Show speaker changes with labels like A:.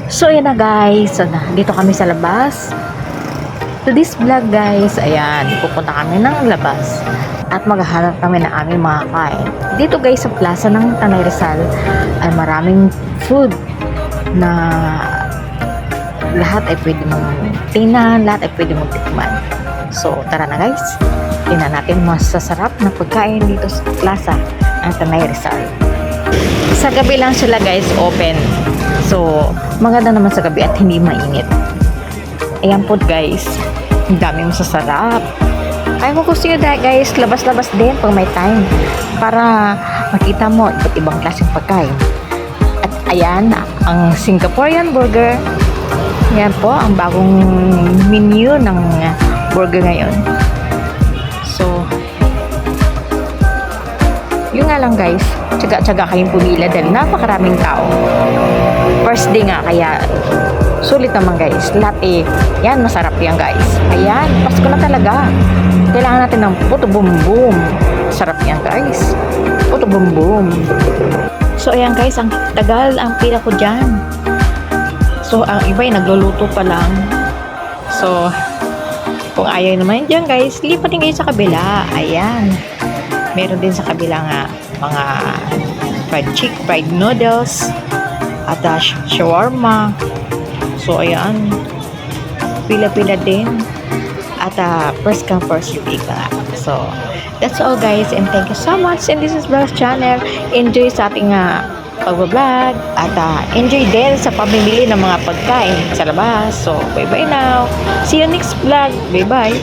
A: So, ayan na guys. So, dito kami sa labas. To this vlog guys, ayan, pupunta kami ng labas at maghahanap kami ng aming mga kain. Dito guys sa plaza ng Tanay Rizal ay maraming food na lahat ay pwede mong tingnan, lahat ay pwede mong tikman. So, tara na guys. Tingnan natin masasarap na pagkain dito sa plaza ng Tanay Rizal. Sa gabi lang sila guys open. So, maganda naman sa gabi at hindi mainit. Ayan po guys. Ang dami masasarap. Kaya kung gusto nyo guys, labas-labas din pag may time. Para makita mo iba't ibang klaseng pagkain. At ayan, ang Singaporean burger. Yan po, ang bagong menu ng burger ngayon. So, yun nga lang guys, tsaga-tsaga kayong pumila dahil napakaraming tao. First day nga, kaya sulit naman guys. Lahat yan, masarap yan guys. Ayan, Pasko na talaga. Kailangan natin ng puto bumbum. Sarap yan guys. Puto bumbum. So ayan guys, ang tagal ang pila ko dyan. So ang iba ay nagluluto pa lang. So kung ayaw naman dyan guys, lipat din kayo sa kabila. Ayan. Meron din sa kabila nga mga fried noodles at shawarma. So ayan, pila-pila din at first come first serve nga. So that's all guys, and thank you so much, and this is Vlog's channel. Enjoy sa ating pag-vlog at enjoy din sa pamimili ng mga pagkain sa labas. So bye bye now, see you next vlog, bye bye.